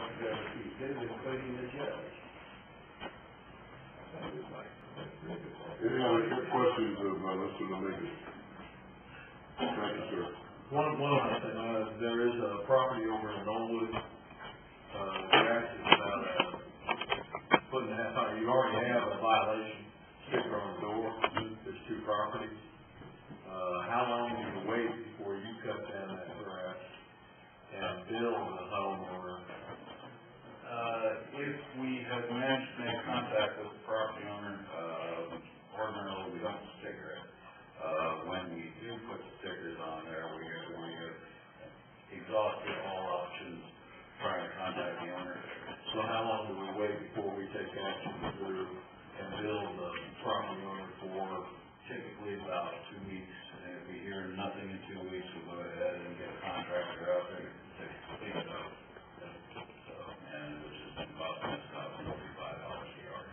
investigative, including the judge. Any other questions of Mr. Dominguez? Thank you, sir. One other thing, there is a property over in Mauldin. They're asking about a foot and a half high. You already have a violation sticker on the door. There's two properties. How long do you wait before you cut down that grass and bill the homeowner? If we have managed to make contact with the property owner, ordinarily we don't sticker it. When we do put stickers on there, we have exhausted all options trying to contact the owner. So how long do we wait before we take action and bill the property owner for? Typically about 2 weeks, and if we hear nothing in 2 weeks, we'll go ahead and get a contractor out there to clean it up. So, and which is costing us about $45 a yard.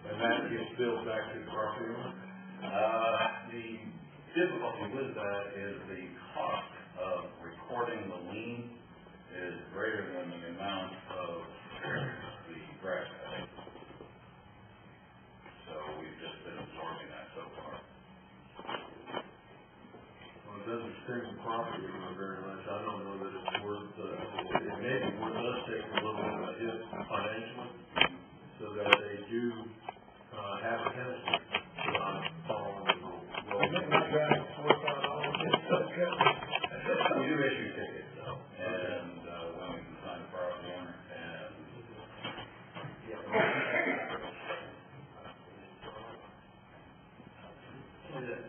And that gets billed back to the property owner? The difficulty with that is the cost of recording the lien is greater than the amount of the grass cutting. So we've just been absorbing that so far. Well, it doesn't sting the property owner very much. I don't know that it's worth, it may be worth us taking a little bit of a hit financially so that they do have a penalty for not following the rules. Well, we do issue tickets though, and when we can find the property owner and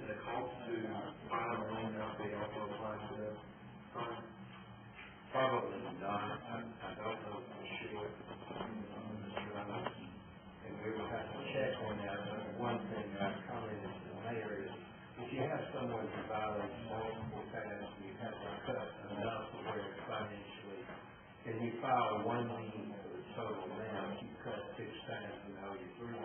the cost to file a loan out there also applies to that fine? Probably not. I don't know for sure. And we will have to check on that. But one thing that I've commented to the mayor is if you have someone who violates multiple times and you have to cut enough to where financially, and you file one lien for the total amount, you cut 6 times and owe you $300,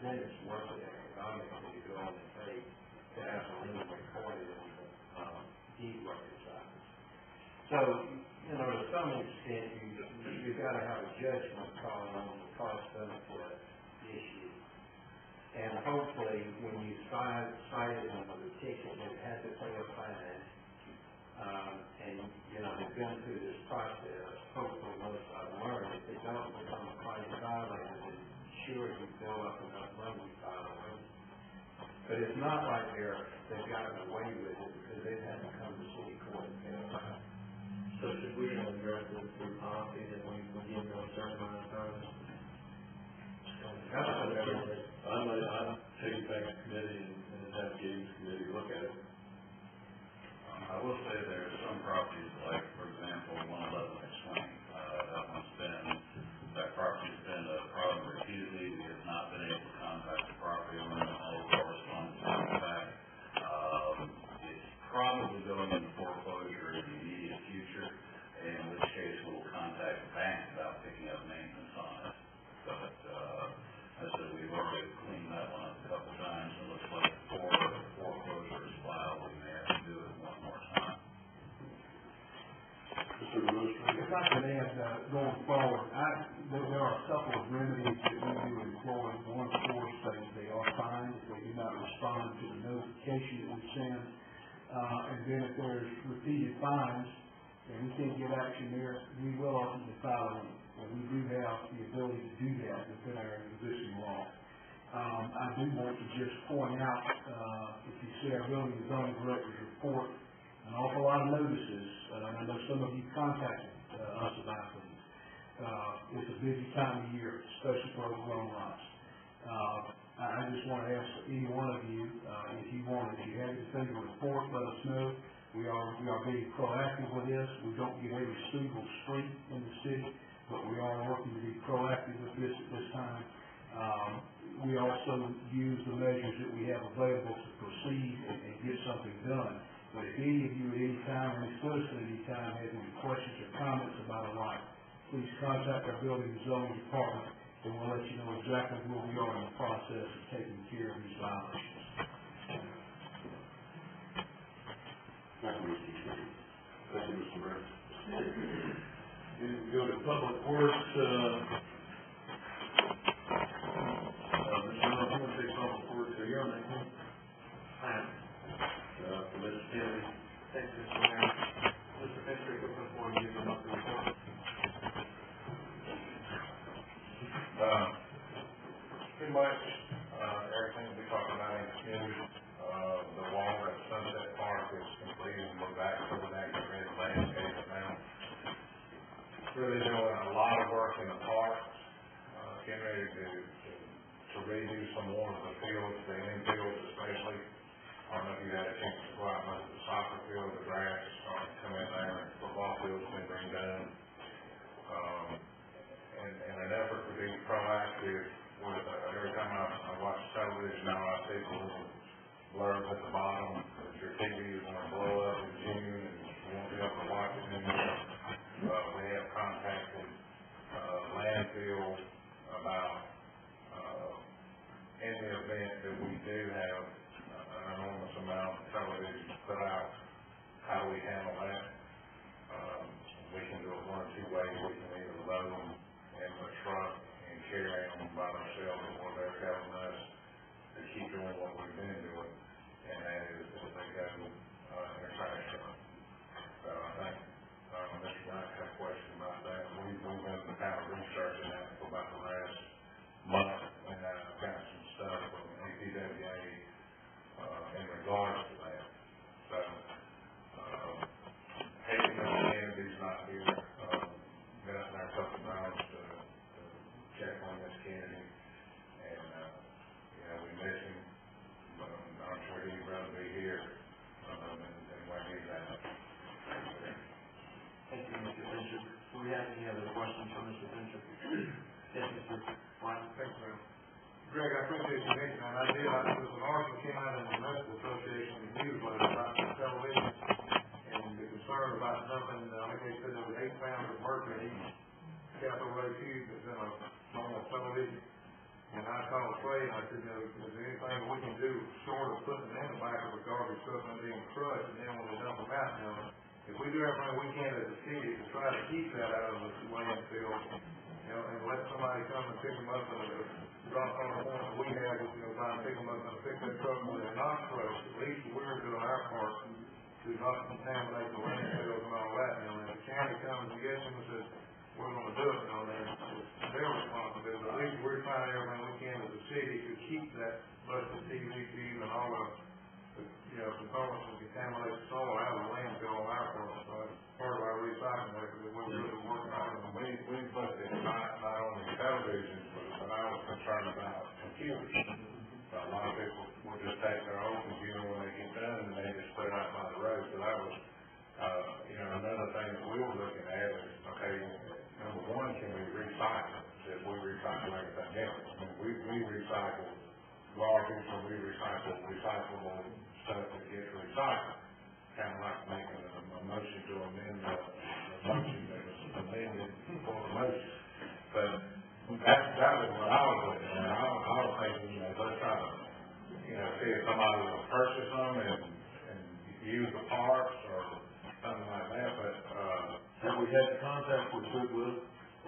then it's worth it economically to go on and pay to have a lien recorded in the deed records office. So, to some extent, you've got to have a judgment call on the cost-benefit issue. And hopefully, when you cited them with a ticket, they've had to pay a fine, and, they've gone through this process. Hopefully, most of them learn. If they don't become a claim violator, then sure, you build up enough money to file a lien. But it's not like they've gotten away with it because they've had to come to city court and pay a fine. So should we address this through policy that we give them a certain amount of time? I'd take it back to committee and have the games committee look at it. I will say there are some properties, like, for example, 111 Swing. That property's been a problem repeatedly. We have not been able to contact the property owner, and all correspondence comes back. It's probably going into foreclosure in the immediate future, in which case we'll contact the bank about picking up maintenance on it. But I said we've already cleaned that one up a couple times. It looks like before foreclosure is filed, we may have to do it one more time. If I could add, going forward, there are a couple of remedies that we do employ. One, of course, they are fined if they do not respond to the notification that we send. And then if there's repeated fines and we can't get action there, we will ultimately file them. And we do have the ability to do that within our existing law. I do want to just point out, if you see our building and zoning director's report, an awful lot of notices. I know some of you contacted us about them. It's a busy time of year, especially for overgrown lots. I just want to ask any one of you, if you have anything to report, let us know. We are being proactive with this. We don't get every single street in the city, but we are working to be proactive with this at this time. We also use the measures that we have available to proceed and get something done. But if any of you at any time, or any citizen at any time, has any questions or comments about a lot, please contact our building and zoning department, and we'll let you know exactly where we are in the process of taking care of these violations. Thank you, Mr. Chairman. Thank you, Mr. Mayor. Public Works, Mr. Miller, you want to say Public Works, are you on that one? For Mr. Kennedy. Thanks, Mr. Mayor. Mr. Patrick, looking forward to giving up the report. Pretty much, everything we talked about in the community, the wall at Sunset Park is completed, and we're back to that, get ready to landscape it now. Really doing a lot of work in the parks, getting ready to redo some more of the fields, the infields especially. I don't know if you had a chance to go out and look at the soccer field, the grass is starting to come in there, and football field's been redone. In an effort to be proactive, with every time I watch television now, I see the little blurbs at the bottom that your TV is going to blow up in June and you won't be able to watch it anymore. We have contacted landfill about in the event that we do have an enormous amount of television put out, how do we handle that? We can do it one or two ways. We can either load them in the truck and carry them by themselves, or they're telling us to keep doing what we've been doing, and that is that they go in their trash truck. So I think Mr. Knight had a question about that. We've done the kind of research in that for about the last month, and I've got some stuff from APWA in regards to that. So Hayden Kennedy's not here. Been out there a couple of times to check on Miss Kennedy, and we miss him, but I'm sure he'd rather be here than where he's at. Thank you, Mr. Fincher. Do we have any other questions for Mr. Fincher? Yes, Mr. White. Thanks, ma'am. Greg, I appreciate you mentioning that. I did. There was an article came out in the Medical Association newsletter about television and the concern about dumping. I think they said there was 8 pounds of mercury in each capital ray tube that's in a normal television. And I called Clay and I said, is there anything we can do short of putting it in the back of a garbage truck and being crushed, and then when we dump them out, if we do everything we can as a city to try to keep that out of the landfill, and let somebody come and pick them up and drop on the point that we have, try and pick them up and fix that truck when they're not crushed, at least we're doing our part to not contaminate the landfills and all that. And if the county comes and gets them and says, we're going to do it, then it's their responsibility. At least we're trying everything we can as a city to keep that busted TVCs and all the components that contaminate the soil out of the landfill on our part. So it's part of our recycling effort that we're really working on. We looked at not only televisions, but I was concerned about computers. So a lot of people will just take their own computer when they get done and they just put it out by the road. So that was, another thing that we were looking at is, okay, number one, can we recycle? If we recycle everything else. We recycle garbage and we recycle recyclable stuff that gets recycled. Kind of like making a motion to amend the motion that was amended for the motion. But that was what I was looking at. I was thinking, let's try to, see if somebody will purchase them and use the parts or something like that. But have we had contact with Goodwill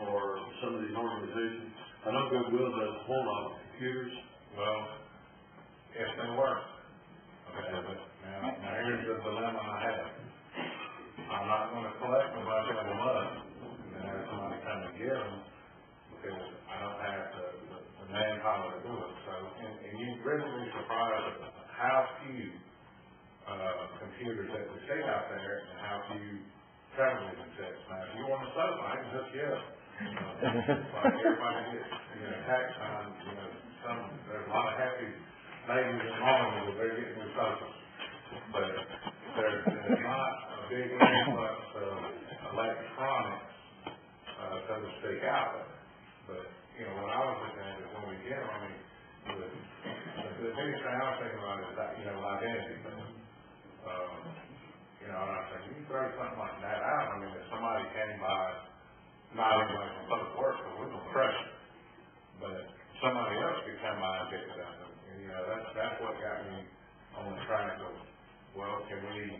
or some of these organizations? I know Goodwill does a whole lot of computers. Well, if they work. Okay, but now here's the dilemma I have. I'm not going to collect them like every month and then have somebody come and get them because I don't have the manpower to do it. So, and you'd really be surprised at how few computers that we see out there and how few television sets. Now, if you want a sofa, I can hook you up. Like everybody gets, tax time, there's a lot of happy ladies and moms that they're getting new sofas. But there's not a big influx of electronics, so to speak, out there. But, what I was looking at is when we get them, the biggest thing I was thinking about is that, identity thing. And I was thinking, you throw something like that out, if somebody came by, not anybody from public works, but we're going to crush it. But somebody else could come by and pick it up. And, that's what got me on the track of, well, can we